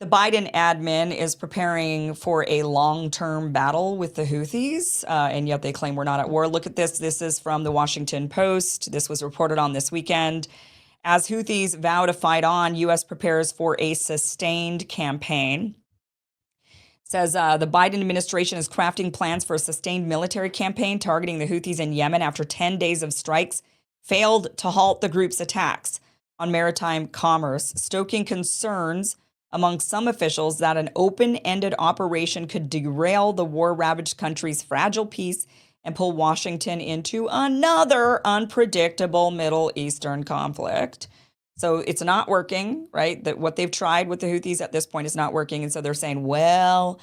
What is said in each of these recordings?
The Biden admin is preparing for a long-term battle with the Houthis, and yet they claim we're not at war. Look at this. This is from the Washington Post. This was reported on this weekend. As Houthis vow to fight on, U.S. prepares for a sustained campaign. It says the Biden administration is crafting plans for a sustained military campaign targeting the Houthis in Yemen after 10 days of strikes failed to halt the group's attacks on maritime commerce, stoking concerns among some officials that an open-ended operation could derail the war-ravaged country's fragile peace and pull Washington into another unpredictable Middle Eastern conflict. So it's not working, right? That what they've tried with the Houthis at this point is not working. And so they're saying, well,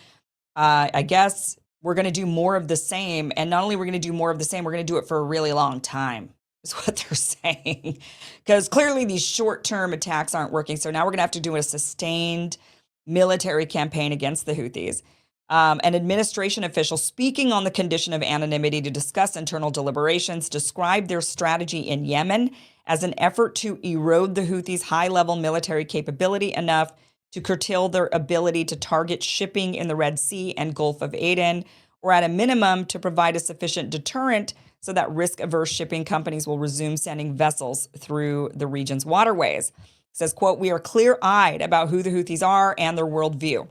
I guess we're going to do more of the same. And not only we're going to do more of the same, we're going to do it for a really long time, is what they're saying. Because clearly these short-term attacks aren't working. So now we're going to have to do a sustained military campaign against the Houthis. An administration official speaking on the condition of anonymity to discuss internal deliberations described their strategy in Yemen as an effort to erode the Houthis' high-level military capability enough to curtail their ability to target shipping in the Red Sea and Gulf of Aden, or at a minimum to provide a sufficient deterrent so that risk-averse shipping companies will resume sending vessels through the region's waterways. It says, quote, "We are clear-eyed about who the Houthis are and their worldview,"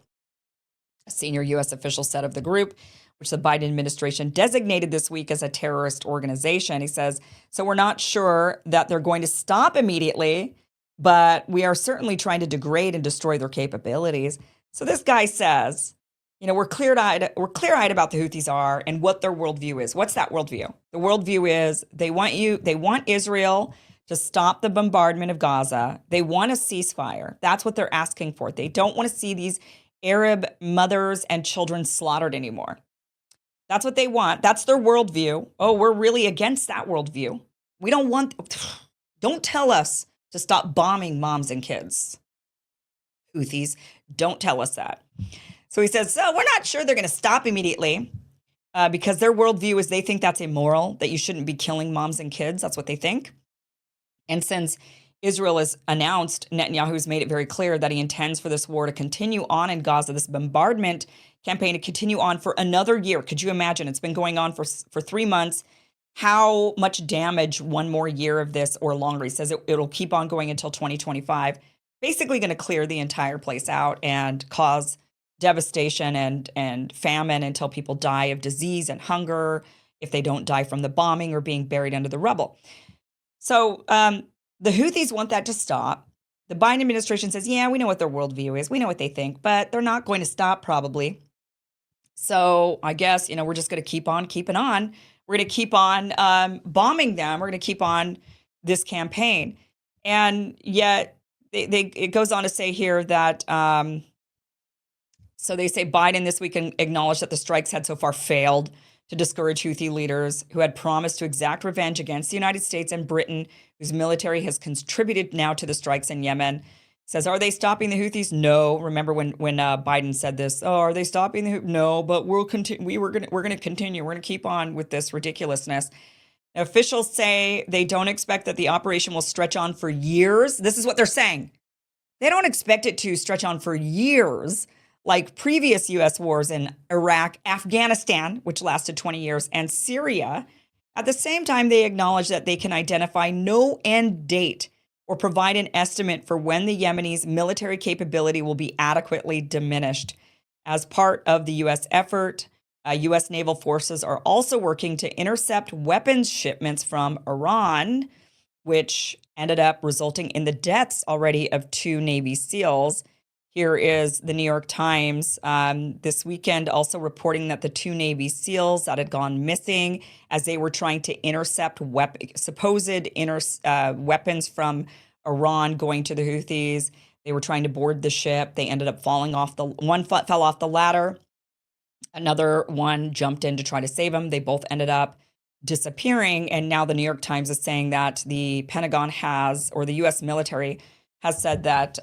a senior U.S. official said of the group, which the Biden administration designated this week as a terrorist organization. He says, so we're not sure that they're going to stop immediately, but we are certainly trying to degrade and destroy their capabilities. So this guy says, we're clear-eyed about the Houthis are and what their worldview is. What's that worldview? The worldview is they want Israel to stop the bombardment of Gaza. They want a ceasefire. That's what they're asking for. They don't want to see these Arab mothers and children slaughtered anymore. That's what they want. That's their worldview. Oh, we're really against that worldview. Don't tell us to stop bombing moms and kids. Houthis, don't tell us that. So he says, so we're not sure they're going to stop immediately because their worldview is they think that's immoral, that you shouldn't be killing moms and kids. That's what they think. And since Israel has announced, Netanyahu's made it very clear that he intends for this war to continue on in Gaza, this bombardment campaign to continue on for another year. Could you imagine? It's been going on for 3 months. How much damage one more year of this or longer? He says it'll keep on going until 2025, basically going to clear the entire place out and cause devastation and famine until people die of disease and hunger if they don't die from the bombing or being buried under the rubble. So the Houthis want that to stop. The Biden administration says, yeah, we know what their worldview is. We know what they think, but they're not going to stop probably. So I guess, we're just going to keep on keeping on. We're going to keep on bombing them. We're going to keep on this campaign. And yet it goes on to say here that, so they say Biden this week acknowledged that the strikes had so far failed to discourage Houthi leaders who had promised to exact revenge against the United States and Britain, whose military has contributed now to the strikes in Yemen. Says, are they stopping the Houthis? No. Remember when Biden said this? Oh, are they stopping the Houthis? No, but we'll continue. We're going to continue. We're going to keep on with this ridiculousness. Now, officials say they don't expect that the operation will stretch on for years. This is what they're saying. They don't expect it to stretch on for years, like previous U.S. wars in Iraq, Afghanistan, which lasted 20 years, and Syria. At the same time, they acknowledge that they can identify no end date or provide an estimate for when the Yemenis' military capability will be adequately diminished. As part of the U.S. effort, U.S. naval forces are also working to intercept weapons shipments from Iran, which ended up resulting in the deaths already of 2 Navy SEALs. Here is the New York Times this weekend also reporting that the 2 Navy SEALs that had gone missing as they were trying to intercept supposed weapons from Iran going to the Houthis. They were trying to board the ship. They ended up falling off one fell off the ladder. Another one jumped in to try to save them. They both ended up disappearing. And now the New York Times is saying that the Pentagon or the U.S. military has said that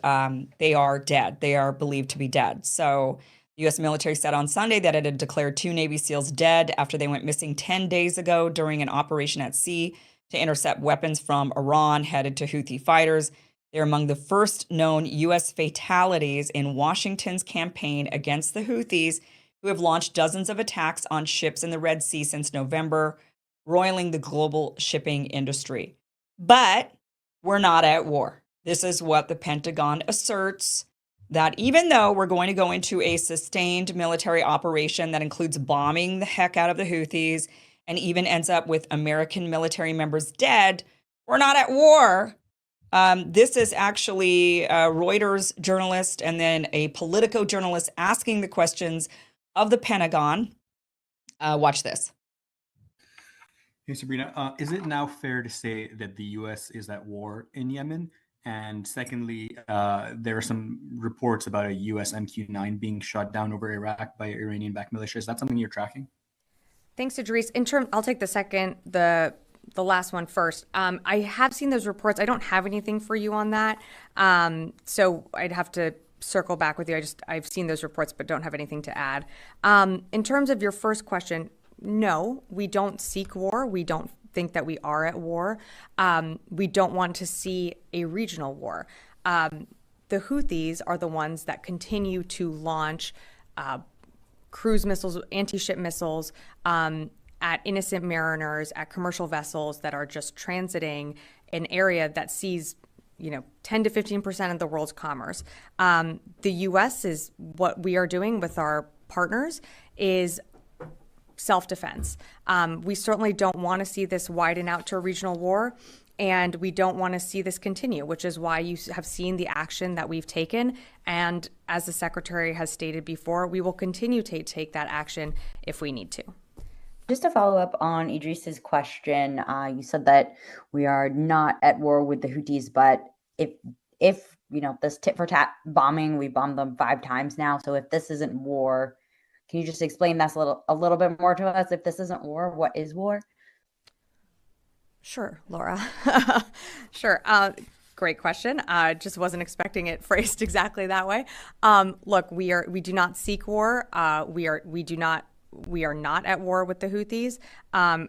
they are dead. They are believed to be dead. So the U.S. military said on Sunday that it had declared 2 Navy SEALs dead after they went missing 10 days ago during an operation at sea to intercept weapons from Iran headed to Houthi fighters. They're among the first known U.S. fatalities in Washington's campaign against the Houthis, who have launched dozens of attacks on ships in the Red Sea since November, roiling the global shipping industry. But we're not at war. This is what the Pentagon asserts, that even though we're going to go into a sustained military operation that includes bombing the heck out of the Houthis and even ends up with American military members dead, we're not at war. This is actually a Reuters journalist and then a Politico journalist asking the questions of the Pentagon. Watch this. Hey, Sabrina, is it now fair to say that the U.S. is at war in Yemen? And secondly, there are some reports about a U.S. MQ-9 being shot down over Iraq by Iranian-backed militia. Is that something you're tracking? Thanks, Idris. I'll take the last one first. I have seen those reports. I don't have anything for you on that. So I'd have to circle back with you. I've seen those reports, but don't have anything to add. In terms of your first question, no, we don't seek war. We don't think that we are at war. We don't want to see a regional war. The Houthis are the ones that continue to launch cruise missiles, anti-ship missiles at innocent mariners, at commercial vessels that are just transiting an area that sees 10 to 15% of the world's commerce. The U.S. is what we are doing with our partners is self-defense. We certainly don't want to see this widen out to a regional war, and we don't want to see this continue, which is why you have seen the action that we've taken. And as the Secretary has stated before, we will continue to take that action if we need to. Just to follow up on Idris's question, you said that we are not at war with the Houthis, but if this tit for tat bombing, we bombed them 5 times now. So if this isn't war, can you just explain that a little bit more to us? If this isn't war, what is war? Sure, Laura. Sure. Great question. Just wasn't expecting it phrased exactly that way. Look, we do not seek war. We are not at war with the Houthis.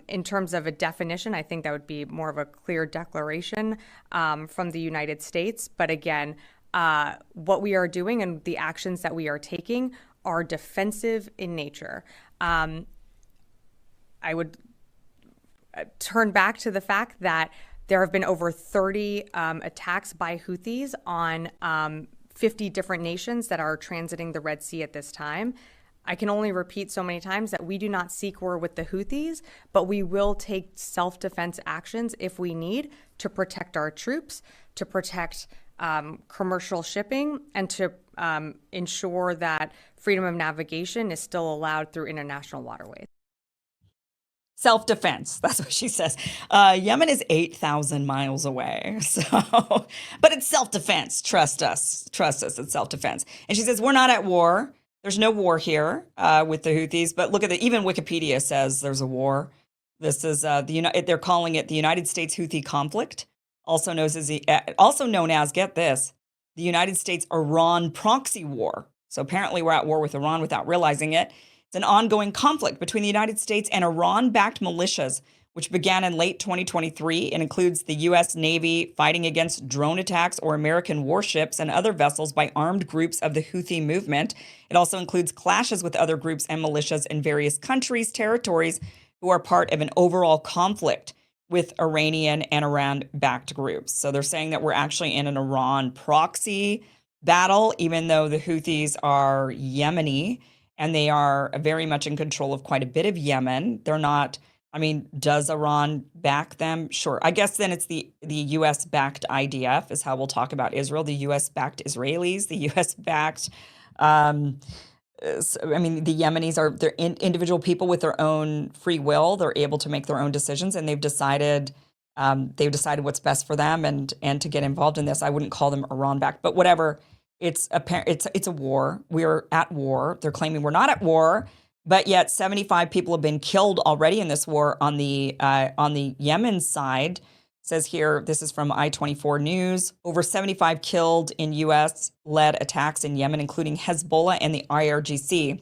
In terms of a definition, I think that would be more of a clear declaration from the United States. But again, what we are doing and the actions that we are taking are defensive in nature. I would turn back to the fact that there have been over 30 attacks by Houthis on 50 different nations that are transiting the Red Sea at this time. I can only repeat so many times that we do not seek war with the Houthis, but we will take self-defense actions if we need to protect our troops, to protect commercial shipping, and to ensure that freedom of navigation is still allowed through international waterways. Self-defense, that's what she says. Yemen is 8,000 miles away, but it's self-defense. Trust us, it's self-defense. And she says, we're not at war. There's no war here with the Houthis, but look at even Wikipedia says there's a war. This is they're calling it the United States Houthi conflict, also known as, get this, the United States Iran Proxy War. So apparently we're at war with Iran without realizing it. It's an ongoing conflict between the United States and Iran-backed militias, which began in late 2023 and includes the U.S. Navy fighting against drone attacks or American warships and other vessels by armed groups of the Houthi movement. It also includes clashes with other groups and militias in various countries, territories, who are part of an overall conflict with Iranian and Iran-backed groups. So they're saying that we're actually in an Iran proxy battle, even though the Houthis are Yemeni, and they are very much in control of quite a bit of Yemen. They're not, does Iran back them? Sure. I guess then it's the U.S.-backed IDF is how we'll talk about Israel, the U.S.-backed Israelis, the U.S.-backed, the Yemenis they're individual people with their own free will. They're able to make their own decisions, and they've decided what's best for them and to get involved in this. I wouldn't call them Iran-backed, but whatever. It's a war. We're at war. They're claiming we're not at war, but yet 75 people have been killed already in this war on the Yemen side. It says here, this is from I-24 News, over 75 killed in U.S.-led attacks in Yemen, including Hezbollah and the IRGC.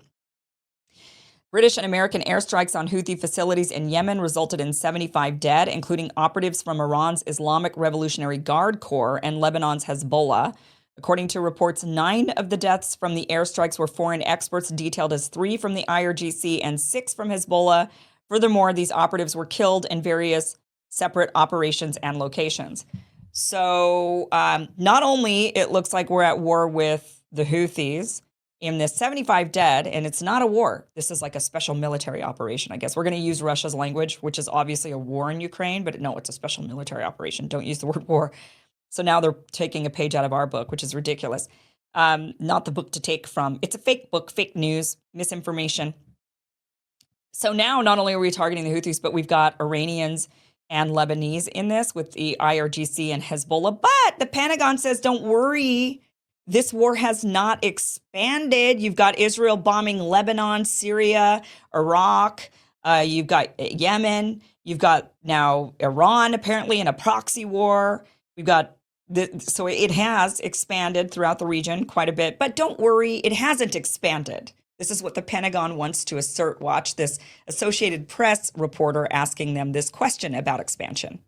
British and American airstrikes on Houthi facilities in Yemen resulted in 75 dead, including operatives from Iran's Islamic Revolutionary Guard Corps and Lebanon's Hezbollah. According to reports, 9 of the deaths from the airstrikes were foreign experts, detailed as 3 from the IRGC and 6 from Hezbollah. Furthermore, these operatives were killed in various separate operations and locations. So not only it looks like we're at war with the Houthis in this 75 dead, and it's not a war. This is like a special military operation, I guess. We're going to use Russia's language, which is obviously a war in Ukraine, but no, it's a special military operation. Don't use the word war. So now they're taking a page out of our book, which is ridiculous. Not the book to take from. It's a fake book, fake news, misinformation. So now not only are we targeting the Houthis, but we've got Iranians and Lebanese in this with the IRGC and Hezbollah. But the Pentagon says, don't worry, this war has not expanded. You've got Israel bombing Lebanon, Syria, Iraq. You've got Yemen. You've got now Iran apparently in a proxy war. We've got so it has expanded throughout the region quite a bit. But don't worry, it hasn't expanded. This is what the Pentagon wants to assert. Watch this Associated Press reporter asking them this question about expansion.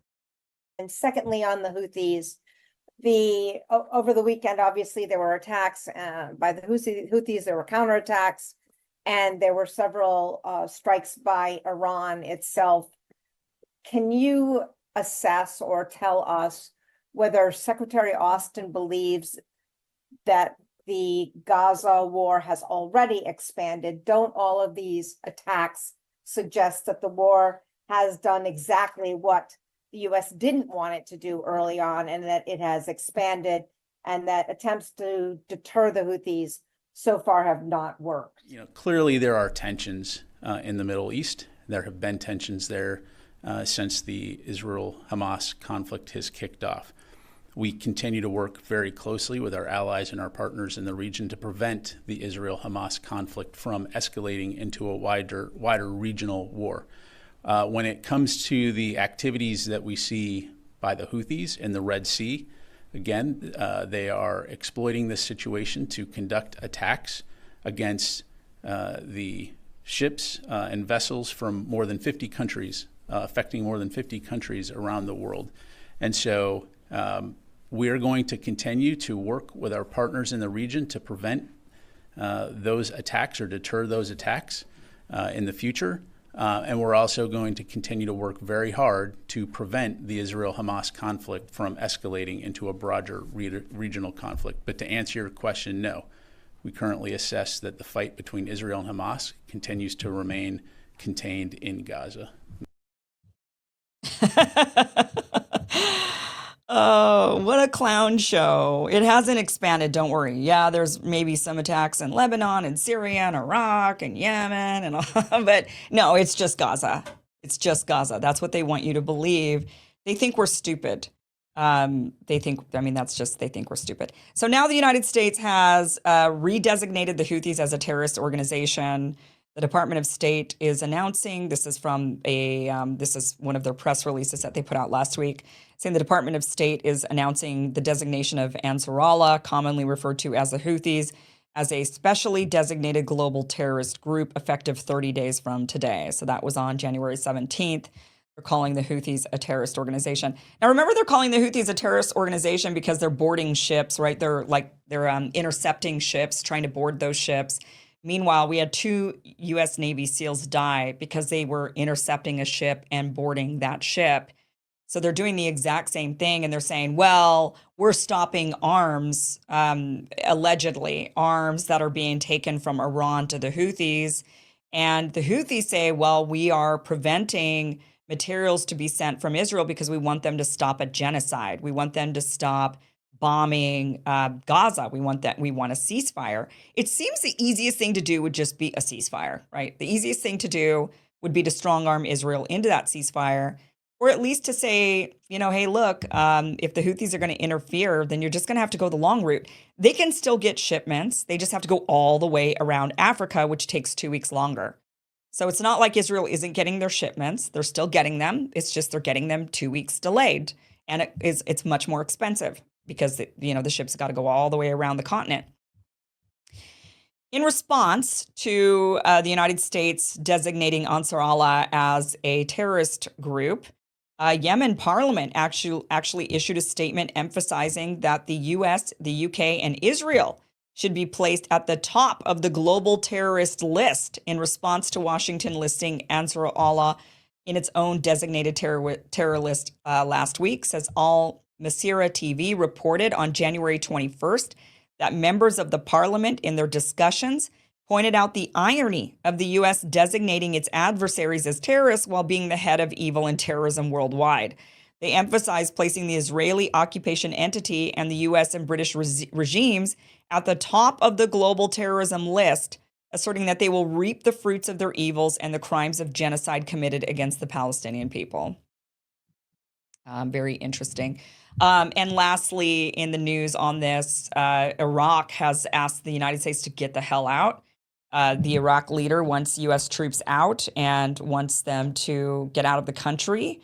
And secondly, on the Houthis, over the weekend, obviously there were attacks by the Houthis. There were counterattacks, and there were several strikes by Iran itself. Can you assess or tell us whether Secretary Austin believes that the Gaza war has already expanded? Don't all of these attacks suggest that the war has done exactly what the U.S. didn't want it to do early on, and that it has expanded, and that attempts to deter the Houthis so far have not worked? Clearly there are tensions in the Middle East. There have been tensions there since the Israel-Hamas conflict has kicked off. We continue to work very closely with our allies and our partners in the region to prevent the Israel-Hamas conflict from escalating into a wider regional war. When it comes to the activities that we see by the Houthis in the Red Sea, again, they are exploiting this situation to conduct attacks against the ships and vessels from more than 50 countries, affecting more than 50 countries around the world. And so we're going to continue to work with our partners in the region to prevent those attacks or deter those attacks in the future. And we're also going to continue to work very hard to prevent the Israel-Hamas conflict from escalating into a broader regional conflict. But to answer your question, no. We currently assess that the fight between Israel and Hamas continues to remain contained in Gaza. Oh, what a clown show. It hasn't expanded, don't worry. Yeah, there's maybe some attacks in Lebanon and Syria and Iraq and Yemen and all, but no, it's just Gaza. It's just Gaza. That's what they want you to believe. They think we're stupid. They think we're stupid. So now the United States has redesignated the Houthis as a terrorist organization. The Department of State is announcing, this is one of their press releases that they put out last week, saying the Department of State is announcing the designation of Ansar Allah, commonly referred to as the Houthis, as a specially designated global terrorist group effective 30 days from today. So that was on January 17th. They're calling the Houthis a terrorist organization. Now, remember, they're calling the Houthis a terrorist organization because they're boarding ships, right? They're intercepting ships, trying to board those ships. Meanwhile, we had 2 U.S. Navy SEALs die because they were intercepting a ship and boarding that ship. So they're doing the exact same thing, and they're saying, well, we're stopping arms, allegedly, arms that are being taken from Iran to the Houthis. And the Houthis say, well, we are preventing materials to be sent from Israel because we want them to stop a genocide. We want them to stop bombing Gaza. We want a ceasefire. It seems the easiest thing to do would just be a ceasefire, right? The easiest thing to do would be to strong arm Israel into that ceasefire, or at least to say, hey, look, if the Houthis are going to interfere, then you're just going to have to go the long route. They can still get shipments. They just have to go all the way around Africa, which takes 2 weeks longer. So it's not like Israel isn't getting their shipments. They're still getting them. It's just they're getting them 2 weeks delayed. And it's much more expensive because the ships got to go all the way around the continent. In response to the United States designating Ansar Allah as a terrorist group, Yemen Parliament actually issued a statement emphasizing that the US, the UK, and Israel should be placed at the top of the global terrorist list in response to Washington listing Ansar Allah in its own designated terror list last week, says Al Masira TV reported on January 21st that members of the parliament in their discussions pointed out the irony of the U.S. designating its adversaries as terrorists while being the head of evil and terrorism worldwide. They emphasized placing the Israeli occupation entity and the U.S. and British regimes at the top of the global terrorism list, asserting that they will reap the fruits of their evils and the crimes of genocide committed against the Palestinian people. Very interesting. And lastly, in the news on this, Iraq has asked the United States to get the hell out. The Iraq leader wants U.S. troops out and wants them to get out of the country.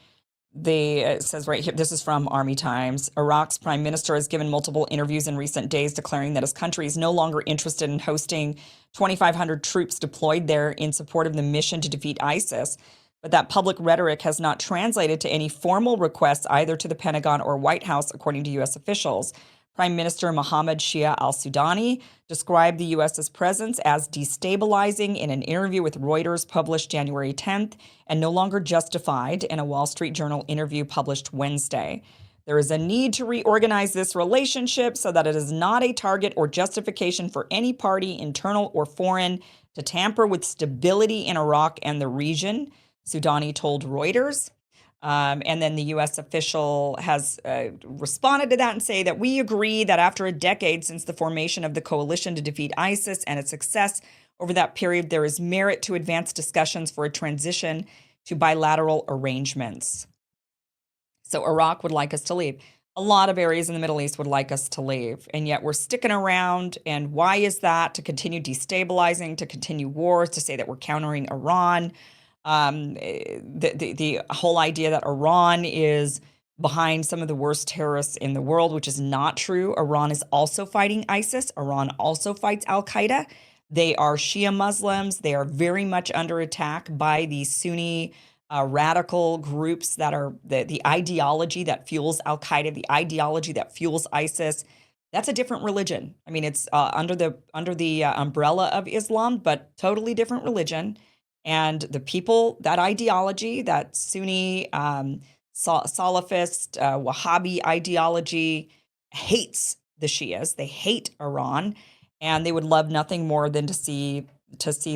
It says right here, this is from Army Times. Iraq's prime minister has given multiple interviews in recent days declaring that his country is no longer interested in hosting 2,500 troops deployed there in support of the mission to defeat ISIS. But that public rhetoric has not translated to any formal requests either to the Pentagon or White House, according to U.S. officials. Prime Minister Mohammed Shia al-Sudani described the U.S.'s presence as destabilizing in an interview with Reuters published January 10th and no longer justified in a Wall Street Journal interview published Wednesday. There is a need to reorganize this relationship so that it is not a target or justification for any party, internal or foreign, to tamper with stability in Iraq and the region, Sudani told Reuters. And then the U.S. official has responded to that and say that we agree that after a decade since the formation of the coalition to defeat ISIS and its success over that period, there is merit to advance discussions for a transition to bilateral arrangements. So Iraq would like us to leave. A lot of areas in the Middle East would like us to leave, and yet we're sticking around. And why is that? To continue destabilizing, to continue wars, to say that we're countering Iran. The whole idea that Iran is behind some of the worst terrorists in the world, which is not true. Iran is also fighting ISIS. Iran also fights al-Qaeda. They are Shia Muslims. They are very much under attack by these Sunni radical groups that are the ideology that fuels al-Qaeda, the ideology that fuels ISIS. That's a different religion. I mean, it's under the umbrella of Islam, but totally different religion. And the people, that ideology, that Sunni, Salafist, Wahhabi ideology hates the Shias. They hate Iran, and they would love nothing more than to see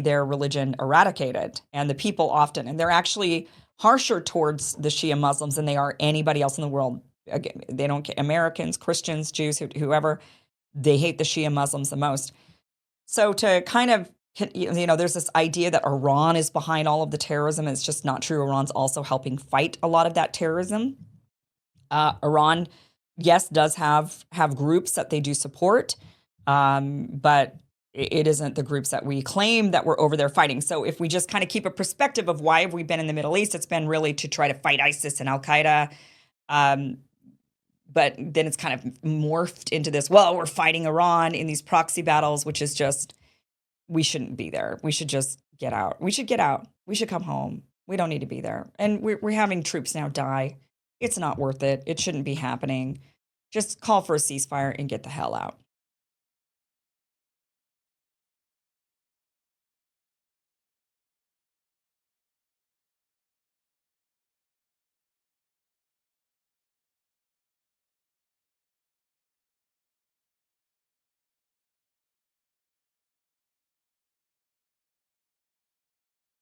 their religion eradicated. And the people often, and they're actually harsher towards the Shia Muslims than they are anybody else in the world. Again, they don't care. Americans, Christians, Jews, whoever, they hate the Shia Muslims the most. So to kind of, there's this idea that Iran is behind all of the terrorism. It's just not true. Iran's also helping fight a lot of that terrorism. Iran, yes, does have groups that they do support, but it isn't the groups that we claim that we're over there fighting. So if we just kind of keep a perspective of why have we been in the Middle East, it's been really to try to fight ISIS and al-Qaeda. But then it's kind of morphed into this, well, we're fighting Iran in these proxy battles, which is just, we shouldn't be there. We should just get out. We should get out. We should come home. We don't need to be there. And we're having troops now die. It's not worth it. It shouldn't be happening. Just call for a ceasefire and get the hell out.